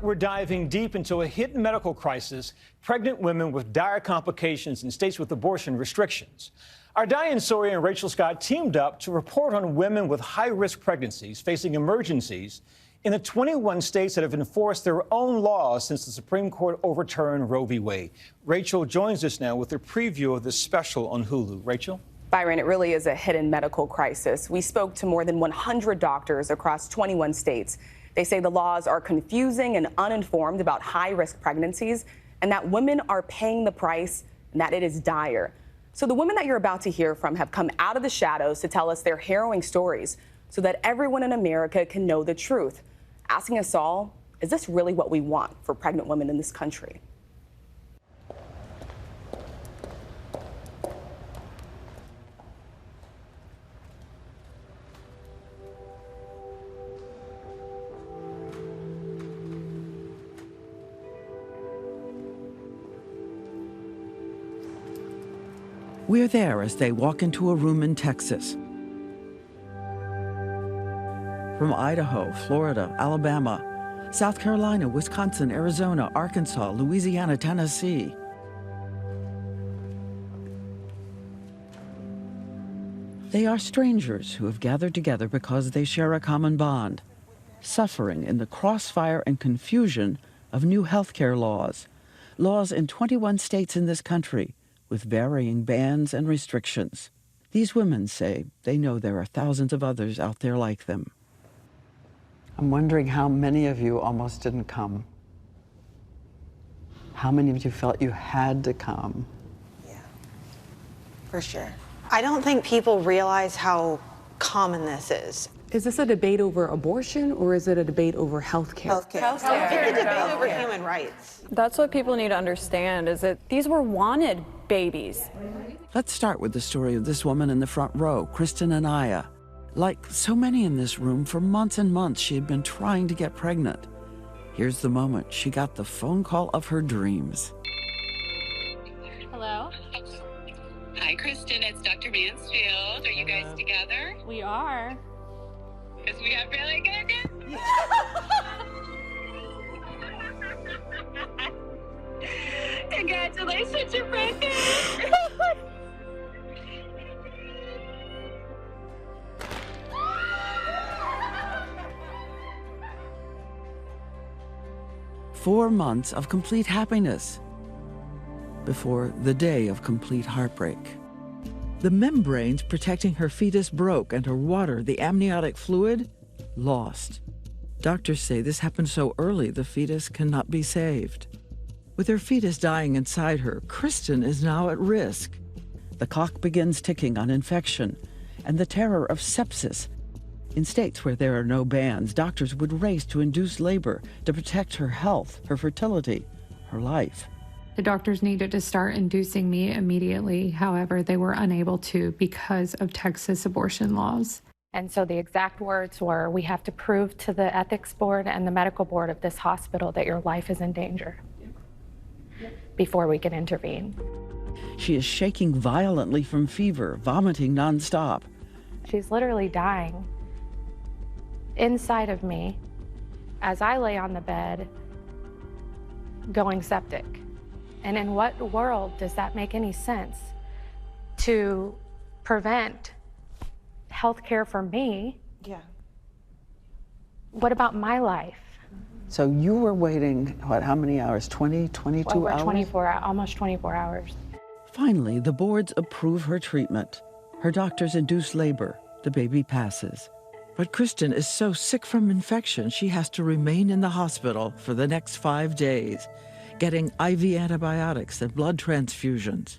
We're diving deep into a hidden medical crisis, pregnant women with dire complications in states with abortion restrictions. Our Diane, Sawyer, and Rachel Scott teamed up to report on women with high-risk pregnancies facing emergencies in the 21 states that have enforced their own laws since the Supreme Court overturned Roe v. Wade. Rachel joins us now with a preview of this special on Hulu. Rachel? Byron, it really is a hidden medical crisis. We spoke to more than 100 doctors across 21 states. They say the laws are confusing and uninformed about high-risk pregnancies, and that women are paying the price, and that it is dire. So the women that you're about to hear from have come out of the shadows to tell us their harrowing stories so that everyone in America can know the truth. Asking us all, is this really what we want for pregnant women in this country? We're there as they walk into a room in Texas. From Idaho, Florida, Alabama, South Carolina, Wisconsin, Arizona, Arkansas, Louisiana, Tennessee. They are strangers who have gathered together because they share a common bond, suffering in the crossfire and confusion of new health care laws. Laws in 21 states in this country, with varying bans and restrictions. These women say they know there are thousands of others out there like them. I'm wondering how many of you almost didn't come. How many of you felt you had to come? Yeah, for sure. I don't think people realize how common this is. Is this a debate over abortion, or is it a debate over health care? Health care. It's a debate over human rights. That's what people need to understand, is that these were wanted babies. Let's start with the story of this woman in the front row, Kristen Anaya. Like so many in this room, for months and months, she had been trying to get pregnant. Here's the moment she got the phone call of her dreams. Hello? Hi, Kristen. It's Dr. Mansfield. Are you guys together? We are. Because we have really good news. Congratulations, you're pregnant. Four months of complete happiness before the day of complete heartbreak. The membranes protecting her fetus broke and her water, the amniotic fluid, lost. Doctors say this happened so early the fetus cannot be saved. With her fetus dying inside her, Kristen is now at risk. The clock begins ticking on infection and the terror of sepsis. In states where there are no bans, doctors would race to induce labor to protect her health, her fertility, her life. The doctors needed to start inducing me immediately. However, they were unable to because of Texas abortion laws. And so the exact words were, we have to prove to the ethics board and the medical board of this hospital that your life is in danger before we can intervene. She is shaking violently from fever, vomiting nonstop. She's literally dying inside of me as I lay on the bed going septic. And in what world does that make any sense to prevent health care for me? Yeah. What about my life? So you were waiting, what, how many hours? 20, 22 Over hours? 24, almost 24 hours. Finally, the boards approve her treatment. Her doctors induce labor. The baby passes. But Kristen is so sick from infection, she has to remain in the hospital for the next 5 days, getting IV antibiotics and blood transfusions.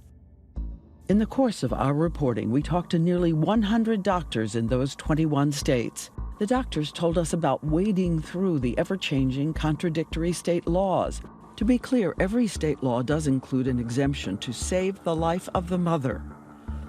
In the course of our reporting, we talked to nearly 100 doctors in those 21 states. The doctors told us about wading through the ever-changing, contradictory state laws. To be clear, every state law does include an exemption to save the life of the mother.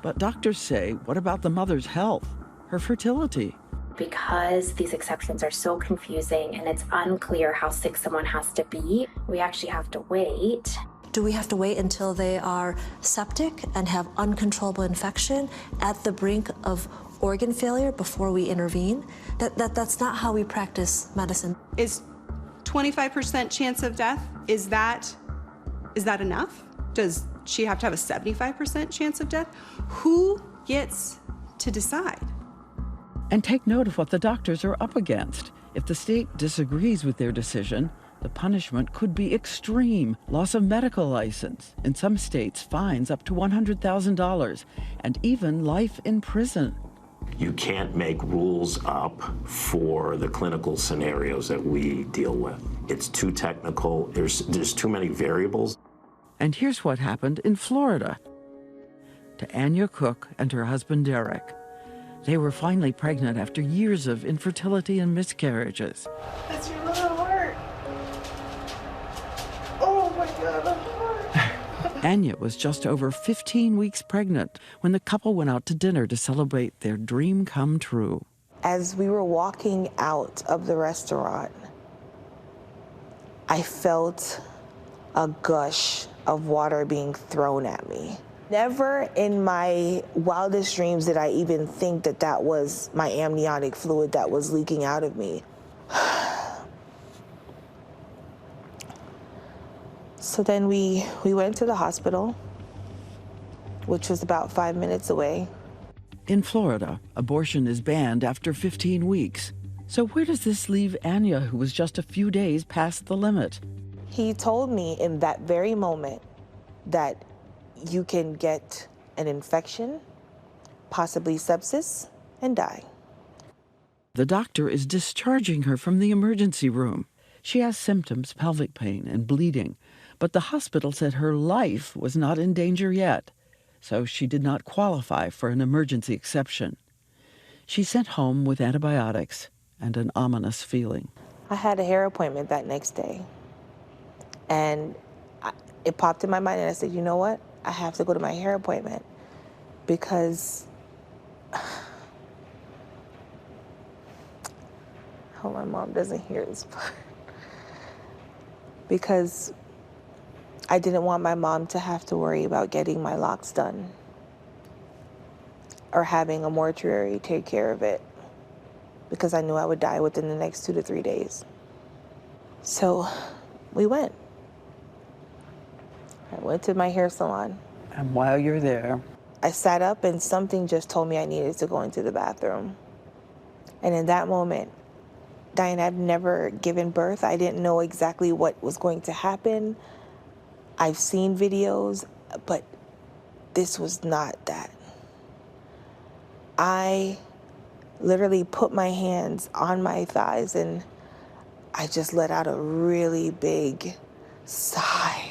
But doctors say, what about the mother's health, her fertility? Because these exceptions are so confusing and it's unclear how sick someone has to be, we actually have to wait. Do we have to wait until they are septic and have uncontrollable infection at the brink of organ failure before we intervene? That's not how we practice medicine. Is 25% chance of death, is that enough? Does she have to have a 75% chance of death? Who gets to decide? And take note of what the doctors are up against. If the state disagrees with their decision, the punishment could be extreme: loss of medical license, in some states fines up to $100,000, and even life in prison. You can't make rules up for the clinical scenarios that we deal with. It's too technical. There's too many variables. And here's what happened in Florida to Anya Cook and her husband Derek. They were finally pregnant after years of infertility and miscarriages. That's your little heart. Oh my God, I'm hurt. Anya was just over 15 weeks pregnant when the couple went out to dinner to celebrate their dream come true. As we were walking out of the restaurant, I felt a gush of water being thrown at me. Never in my wildest dreams did I even think that that was my amniotic fluid that was leaking out of me. So then we went to the hospital, which was about 5 minutes away. In Florida, abortion is banned after 15 weeks. So where does this leave Anya, who was just a few days past the limit? He told me in that very moment that you can get an infection, possibly sepsis, and die. The doctor is discharging her from the emergency room. She has symptoms, pelvic pain and bleeding, but the hospital said her life was not in danger yet, so she did not qualify for an emergency exception. She's sent home with antibiotics and an ominous feeling. I had a hair appointment that next day, and it popped in my mind, and I said, you know what? I have to go to my hair appointment because I hope my mom doesn't hear this part. Because I didn't want my mom to have to worry about getting my locks done or having a mortuary take care of it, because I knew I would die within the next 2 to 3 days. So we went. I went to my hair salon. And while you're there, I sat up and something just told me I needed to go into the bathroom. And in that moment, Diane, I've never given birth. I didn't know exactly what was going to happen. I've seen videos, but this was not that. I literally put my hands on my thighs and I just let out a really big sigh.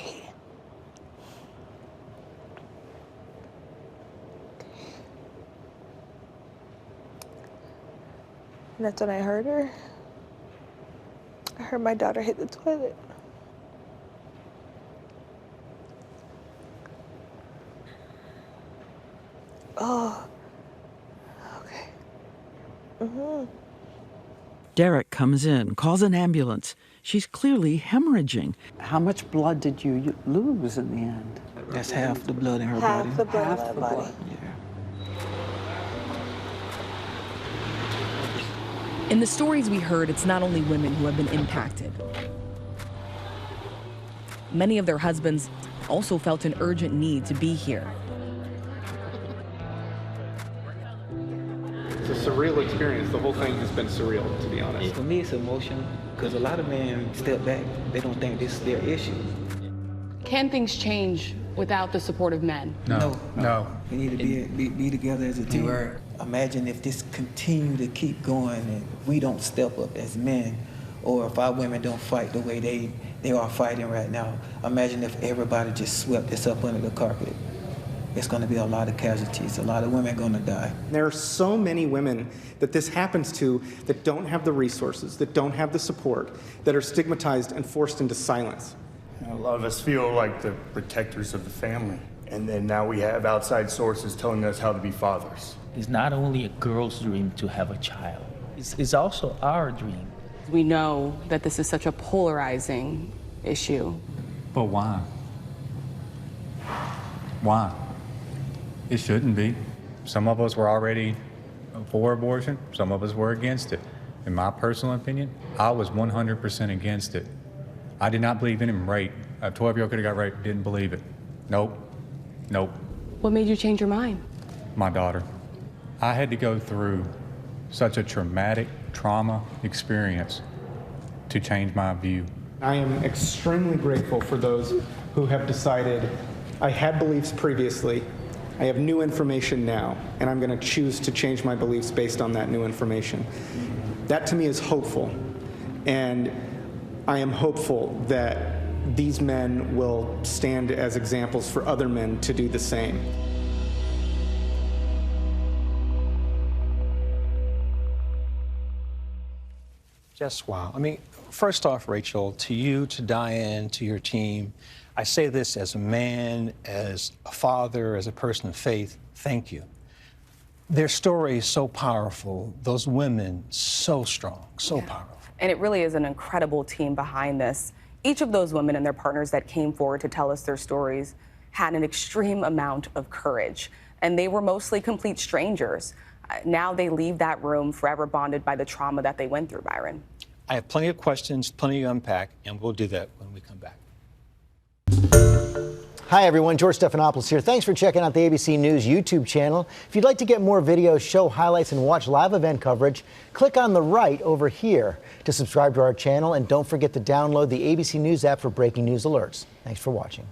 And that's when I heard her. I heard my daughter hit the toilet. Oh, okay. Mm-hmm. Derek comes in, calls an ambulance. She's clearly hemorrhaging. How much blood did you lose in the end? That's half the blood in her body. Half the blood in my body. In the stories we heard, it's not only women who have been impacted. Many of their husbands also felt an urgent need to be here. It's a surreal experience. The whole thing has been surreal, to be honest. For me, it's emotional because a lot of men step back. They don't think this is their issue. Can things change without the support of men? No. We need to be together as a team. Imagine if this continue to keep going and we don't step up as men, or if our women don't fight the way they are fighting right now. Imagine if everybody just swept this up under the carpet. It's going to be a lot of casualties. A lot of women are going to die. There are so many women that this happens to that don't have the resources, that don't have the support, that are stigmatized and forced into silence. A lot of us feel like the protectors of the family. And then now we have outside sources telling us how to be fathers. It's not only a girl's dream to have a child. It's also our dream. We know that this is such a polarizing issue. But why? Why? It shouldn't be. Some of us were already for abortion, some of us were against it. in my personal opinion, I was 100% against it. I did not believe in him rape. A 12-year-old could have got raped, didn't believe it. Nope, nope. What made you change your mind? My daughter. I had to go through such a traumatic trauma experience to change my view. I am extremely grateful for those who have decided, I had beliefs previously, I have new information now, and I'm going to choose to change my beliefs based on that new information. That to me is hopeful, and I am hopeful that these men will stand as examples for other men to do the same. Just wow. I mean, first off, Rachel, to you, to Diane, to your team, I say this as a man, as a father, as a person of faith, thank you. Their story is so powerful. Those women, so strong, so powerful. And it really is an incredible team behind this. Each of those women and their partners that came forward to tell us their stories had an extreme amount of courage, and they were mostly complete strangers. Now they leave that room forever bonded by the trauma that they went through, Byron. I have plenty of questions, plenty to unpack, and we'll do that when we come back. Hi, everyone. George Stephanopoulos here. Thanks for checking out the ABC News YouTube channel. If you'd like to get more videos, show highlights, and watch live event coverage, click on the right over here to subscribe to our channel. And don't forget to download the ABC News app for breaking news alerts. Thanks for watching.